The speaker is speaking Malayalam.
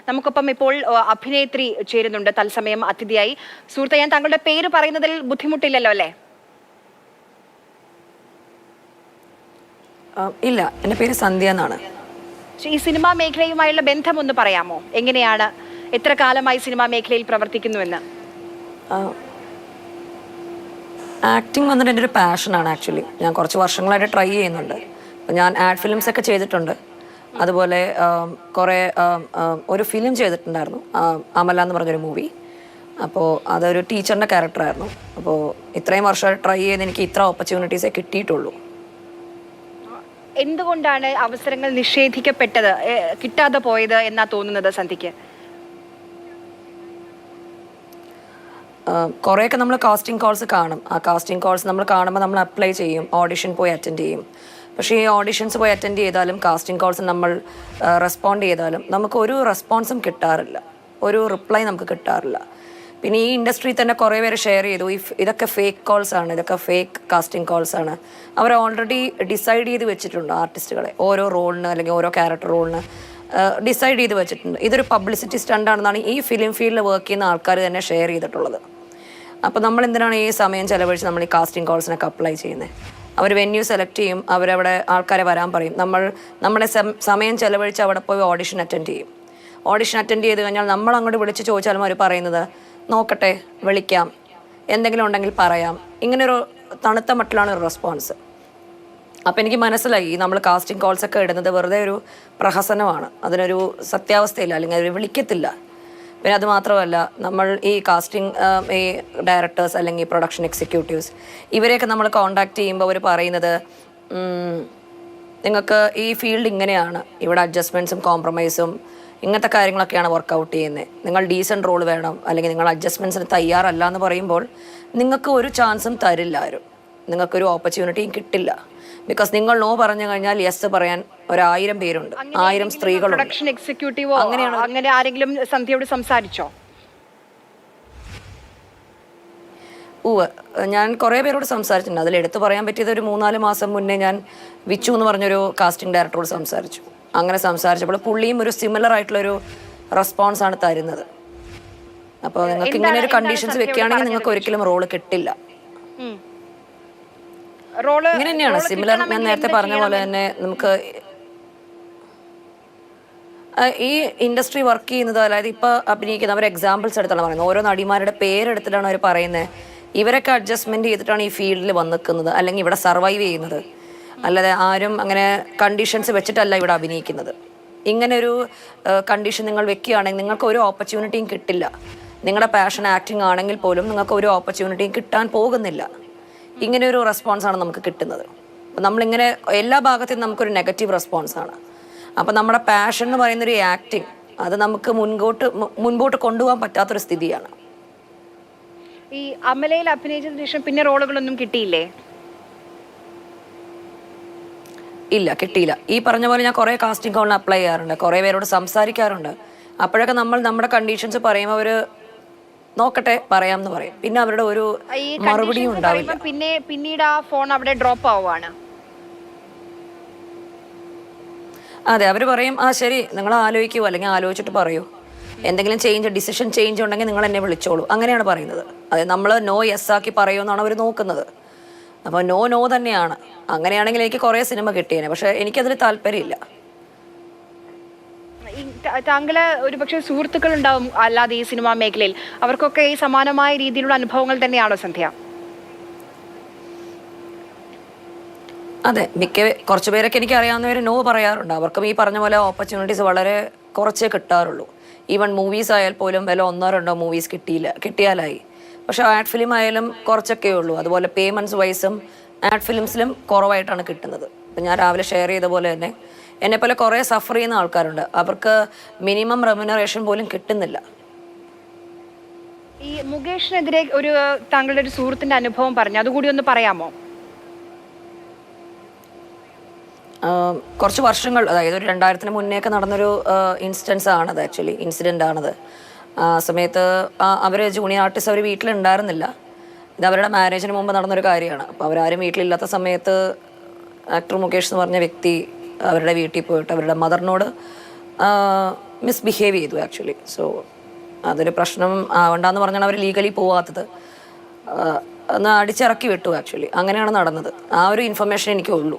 നമുക്കൊപ്പം ഇപ്പോൾ അഭിനേത്രി ചേരുന്നുണ്ട് തത്സമയം അതിഥിയായി. സുഹൃത്തെ, ഞാൻ താങ്കളുടെ പേര് പറയുന്നതിൽ ബുദ്ധിമുട്ടില്ലല്ലോ അല്ലേ? ഇല്ല, എൻ്റെ പേര് സന്ധ്യ എന്നാണ്. ഈ സിനിമാ മേഖലയുമായുള്ള ബന്ധം ഒന്ന് പറയാമോ? എങ്ങനെയാണ്, എത്ര കാലമായി സിനിമാ മേഖലയിൽ പ്രവർത്തിക്കുന്നുവെന്ന്? ആക്ടിങ് വന്നിട്ട് എൻ്റെ ഒരു പാഷനാണ്. ആക്ച്വലി ഞാൻ കുറച്ച് വർഷങ്ങളായിട്ട് ട്രൈ ചെയ്യുന്നുണ്ട്. അപ്പോൾ ഞാൻ ആഡ് ഫിലിംസ് ഒക്കെ ചെയ്തിട്ടുണ്ട്. അതുപോലെ കുറേ ഒരു ഫിലിം ചെയ്തിട്ടുണ്ടായിരുന്നു, അമല എന്ന് പറഞ്ഞൊരു മൂവി. അപ്പോൾ അതൊരു ടീച്ചറിൻ്റെ ക്യാരക്ടറായിരുന്നു. അപ്പോൾ ഇത്രയും വർഷമായിട്ട് ട്രൈ ചെയ്ത് എനിക്ക് ഇത്ര ഓപ്പർച്യൂണിറ്റീസേ കിട്ടിയിട്ടുള്ളൂ. എന്തുകൊണ്ടാണ് അവസരങ്ങൾ നിഷേധിക്കപ്പെട്ടത്, കിട്ടാതെ പോയത് എന്നാ തോന്നുന്നത് സന്ധ്യയ്ക്ക്? കുറേയൊക്കെ നമ്മൾ കാസ്റ്റിംഗ് കോൾസ് കാണും. ആ കാസ്റ്റിംഗ് കോൾസ് നമ്മൾ കാണുമ്പോൾ നമ്മൾ അപ്ലൈ ചെയ്യും, ഓഡിഷൻ പോയി അറ്റൻഡ് ചെയ്യും. പക്ഷേ ഈ ഓഡിഷൻസ് പോയി അറ്റൻഡ് ചെയ്താലും കാസ്റ്റിംഗ് കോൾസ് നമ്മൾ റെസ്പോണ്ട് ചെയ്താലും നമുക്ക് ഒരു റെസ്പോൺസും കിട്ടാറില്ല, ഒരു റിപ്ലൈ നമുക്ക് കിട്ടാറില്ല. പിന്നെ ഈ ഇൻഡസ്ട്രിയിൽ തന്നെ കുറേ പേര് ഷെയർ ചെയ്തു, ഇതൊക്കെ ഫേക്ക് കോൾസ് ആണ്, ഇതൊക്കെ ഫേക്ക് കാസ്റ്റിംഗ് കോൾസ് ആണ്. അവർ ഓൾറെഡി ഡിസൈഡ് ചെയ്ത് വെച്ചിട്ടുണ്ട് ആർട്ടിസ്റ്റുകളെ, ഓരോ റോളിന് അല്ലെങ്കിൽ ഓരോ ക്യാരക്ടർ റോളിന് ഡിസൈഡ് ചെയ്ത് വെച്ചിട്ടുണ്ട്. ഇതൊരു പബ്ലിസിറ്റി സ്റ്റണ്ടാണെന്നാണ് ഈ ഫിലിം ഫീൽഡിൽ വർക്ക് ചെയ്യുന്ന ആൾക്കാർ തന്നെ ഷെയർ ചെയ്തിട്ടുള്ളത്. അപ്പോൾ നമ്മൾ എന്തിനാണ് ഈ സമയം ചിലവഴിച്ച് നമ്മൾ ഈ കാസ്റ്റിംഗ് കോൾസിനൊക്കെ അപ്ലൈ ചെയ്യുന്നത്? അവർ വെന്യൂ സെലക്ട് ചെയ്യും, അവരവിടെ ആൾക്കാരെ വരാൻ പറയും, നമ്മളെ സമയം ചിലവഴിച്ച് അവിടെ പോയി ഓഡിഷൻ അറ്റൻഡ് ചെയ്യും. ഓഡിഷൻ അറ്റൻഡ് ചെയ്ത് കഴിഞ്ഞാൽ നമ്മൾ അങ്ങോട്ട് വിളിച്ച് ചോദിച്ചാലും അവർ പറയുന്നത് നോക്കട്ടെ, വിളിക്കാം, എന്തെങ്കിലും ഉണ്ടെങ്കിൽ പറയാം, ഇങ്ങനൊരു തണുത്ത മട്ടിലാണ് ഒരു റെസ്പോൺസ്. അപ്പോൾ എനിക്ക് മനസ്സിലായി നമ്മൾ കാസ്റ്റിംഗ് കോൾസൊക്കെ ഇടുന്നത് വെറുതെ ഒരു പ്രഹസനമാണ്, അതിനൊരു സത്യാവസ്ഥയില്ല, അല്ലെങ്കിൽ അവർ വിളിക്കത്തില്ല. പിന്നെ അത് മാത്രമല്ല, നമ്മൾ ഈ കാസ്റ്റിംഗ് ഈ ഡയറക്ടേഴ്സ് അല്ലെങ്കിൽ പ്രൊഡക്ഷൻ എക്സിക്യൂട്ടീവ്സ് ഇവരെയൊക്കെ നമ്മൾ കോണ്ടാക്ട് ചെയ്യുമ്പോൾ അവർ പറയുന്നത് നിങ്ങൾക്ക് ഈ ഫീൽഡ് ഇങ്ങനെയാണ്, ഇവിടെ അഡ്ജസ്റ്റ്മെൻറ്റ്സും കോംപ്രമൈസും ഇങ്ങനത്തെ കാര്യങ്ങളൊക്കെയാണ് വർക്കൗട്ട് ചെയ്യുന്നത്, നിങ്ങൾ ഡീസൻറ്റ് റോൾ വേണം, അല്ലെങ്കിൽ നിങ്ങൾ അഡ്ജസ്റ്റ്മെൻറ്റ്സിന് തയ്യാറല്ല എന്ന് പറയുമ്പോൾ നിങ്ങൾക്ക് ഒരു ചാൻസും തരില്ല ആരും, നിങ്ങൾക്കൊരു ഓപ്പർച്യൂണിറ്റിയും കിട്ടില്ല. ബിക്കോസ് നിങ്ങൾ നോ പറഞ്ഞു കഴിഞ്ഞാൽ യെസ് പറയാൻ 1000 പേരുണ്ട്, 1000 സ്ത്രീകളുണ്ട്. പ്രൊഡക്ഷൻ എക്സിക്യൂട്ടീവോ അങ്ങനെ ആരെങ്കിലും സന്ധ്യയോട് സംസാരിച്ചോ? ഞാൻ കുറേ പേരോട് സംസാരിച്ചിട്ടുണ്ട്. അതിൽ എടുത്തു പറയാൻ പറ്റിയത് ഒരു 3-4 മാസം മുന്നേ ഞാൻ വിച്ചു എന്ന് പറഞ്ഞൊരു കാസ്റ്റിംഗ് ഡയറക്ടറോട് സംസാരിച്ചു. അങ്ങനെ സംസാരിച്ചപ്പോൾ പുള്ളിയും ഒരു സിമിലർ ആയിട്ടുള്ളൊരു റെസ്പോൺസ് ആണ് തരുന്നത്. അപ്പോൾ നിങ്ങൾക്ക് ഇങ്ങനെ ഒരു കണ്ടീഷൻസ് വെക്കുകയാണെങ്കിൽ നിങ്ങൾക്ക് ഒരിക്കലും റോള് കിട്ടില്ല. ഇങ്ങനെ തന്നെയാണ് സിമിലർ. ഞാൻ നേരത്തെ പറഞ്ഞ പോലെ തന്നെ നമുക്ക് ഈ ഇൻഡസ്ട്രി വർക്ക് ചെയ്യുന്നത്, അതായത് ഇപ്പോൾ അഭിനയിക്കുന്ന അവർ എക്സാമ്പിൾസ് എടുത്താണ് പറയുന്നത്, ഓരോ നടിമാരുടെ പേരെടുത്തിട്ടാണ് അവർ പറയുന്നത്. ഇവരൊക്കെ അഡ്ജസ്റ്റ്മെൻറ്റ് ചെയ്തിട്ടാണ് ഈ ഫീൽഡിൽ വന്ന് നിൽക്കുന്നത്, അല്ലെങ്കിൽ ഇവിടെ സർവൈവ് ചെയ്യുന്നത്. അല്ലാതെ ആരും അങ്ങനെ കണ്ടീഷൻസ് വെച്ചിട്ടല്ല ഇവിടെ അഭിനയിക്കുന്നത്. ഇങ്ങനെ ഒരു കണ്ടീഷൻ നിങ്ങൾ വെക്കുകയാണെങ്കിൽ നിങ്ങൾക്ക് ഒരു ഓപ്പർച്യൂണിറ്റിയും കിട്ടില്ല. നിങ്ങളുടെ പാഷൻ ആക്ടിങ് ആണെങ്കിൽ പോലും നിങ്ങൾക്ക് ഒരു ഓപ്പർച്യൂണിറ്റിയും കിട്ടാൻ പോകുന്നില്ല. ഇങ്ങനെ ഒരു റെസ്പോൺസാണ് നമുക്ക് കിട്ടുന്നത്. അപ്പം നമ്മളിങ്ങനെ എല്ലാ ഭാഗത്തും നമുക്കൊരു നെഗറ്റീവ് റെസ്പോൺസാണ്. അപ്പം നമ്മുടെ പാഷൻ എന്ന് പറയുന്നൊരു ആക്ടിങ്, അത് നമുക്ക് മുൻപോട്ട് കൊണ്ടുപോകാൻ പറ്റാത്തൊരു സ്ഥിതിയാണ്. ഈ അമലയിൽ അഭിനയിച്ചതിന് ശേഷം പിന്നെ റോളുകളൊന്നും കിട്ടിയില്ലേ? ഇല്ല, കിട്ടിയില്ല. ഈ പറഞ്ഞ പോലെ ഞാൻ കുറേ കാസ്റ്റിംഗ് കോളിന് അപ്ലൈ ചെയ്യാറുണ്ട്, കുറേ പേരോട് സംസാരിക്കാറുണ്ട്. അപ്പോഴൊക്കെ നമ്മൾ നമ്മുടെ കണ്ടീഷൻസ് പറയുമ്പോൾ അവർ നോക്കട്ടെ പറയാമെന്ന് പറയും. പിന്നെ അവരുടെ ഒരു മറുപടിയും ഉണ്ടാവില്ല. പിന്നീട് ആ ഫോൺ അവിടെ ഡ്രോപ്പ് ആവുകയാണ്. അതെ, അവർ പറയും ശരി, നിങ്ങൾ ആലോചിക്കൂ, അല്ലെങ്കിൽ ആലോചിച്ചിട്ട് പറയൂ, എന്തെങ്കിലും ഡിസിഷൻ ചേഞ്ച് ഉണ്ടെങ്കിൽ നിങ്ങൾ എന്നെ വിളിച്ചോളൂ, അങ്ങനെയാണ് പറയുന്നത്. അതെ, നമ്മൾ നോ യെസ് ആക്കി പറയുമെന്നാണ് അവർ നോക്കുന്നത്. അപ്പോൾ നോ തന്നെയാണ്. അങ്ങനെയാണെങ്കിൽ എനിക്ക് കുറേ സിനിമ കിട്ടിയേനെ, പക്ഷെ എനിക്കതിൽ താല്പര്യമില്ല. താങ്കള് ഒരുപക്ഷെ സുഹൃത്തുക്കൾ ഉണ്ടാവും അല്ലാതെ ഈ സിനിമാ മേഖലയിൽ, അവർക്കൊക്കെ ഈ സമാനമായ രീതിയിലുള്ള അനുഭവങ്ങൾ തന്നെയാണോ സന്ധ്യ? അതെ, കുറച്ച് പേരൊക്കെ എനിക്ക് അറിയാവുന്നവർ നോ പറയാറുണ്ട്. അവർക്കും ഈ പറഞ്ഞ പോലെ ഓപ്പർച്യൂണിറ്റീസ് വളരെ കുറച്ചേ കിട്ടാറുള്ളൂ. ഈവൻ മൂവീസ് ആയാൽ പോലും വില 1-2 മൂവീസ് കിട്ടിയാലായി. പക്ഷെ ആഡ് ഫിലിം ആയാലും കുറച്ചൊക്കെ ഉള്ളൂ. അതുപോലെ പേയ്മെൻറ്റ്സ് വൈസും ആഡ് ഫിലിംസിലും കുറവായിട്ടാണ് കിട്ടുന്നത്. ഇപ്പം ഞാൻ രാവിലെ ഷെയർ ചെയ്ത പോലെ തന്നെ എന്നെപ്പോലെ കുറേ സഫർ ചെയ്യുന്ന ആൾക്കാരുണ്ട്, അവർക്ക് മിനിമം റെമ്യൂണറേഷൻ പോലും കിട്ടുന്നില്ല. ഈ മുകേഷിനെതിരെ താങ്കളുടെ ഒരു സുഹൃത്തിന്റെ അനുഭവം പറഞ്ഞു, അതുകൂടി ഒന്ന് പറയാമോ? കുറച്ച് വർഷങ്ങൾ, അതായത് ഒരു 2000-ന് മുന്നേയൊക്കെ നടന്നൊരു ഇൻസിഡൻസ് ആണത്, ആക്ച്വലി ഇൻസിഡൻ്റ് ആണത്. ആ സമയത്ത് അവർ ജൂനിയർ ആർട്ടിസ്റ്റ് അവർ വീട്ടിലുണ്ടായിരുന്നില്ല. ഇത് അവരുടെ മാരേജിന് മുമ്പ് നടന്നൊരു കാര്യമാണ്. അപ്പോൾ അവരാരും വീട്ടിലില്ലാത്ത സമയത്ത് ആക്ടർ മുകേഷ് എന്ന് പറഞ്ഞ വ്യക്തി അവരുടെ വീട്ടിൽ പോയിട്ട് അവരുടെ മദറിനോട് മിസ്ബിഹേവ് ചെയ്തു ആക്ച്വലി. സോ അതൊരു പ്രശ്നം ആവണ്ടെന്ന് പറഞ്ഞാണ് അവർ ലീഗലി പോവാത്തത്. ഒന്ന് അടിച്ചിറക്കി വിട്ടു ആക്ച്വലി. അങ്ങനെയാണ് നടന്നത്. ആ ഒരു ഇൻഫർമേഷൻ എനിക്കുള്ളൂ.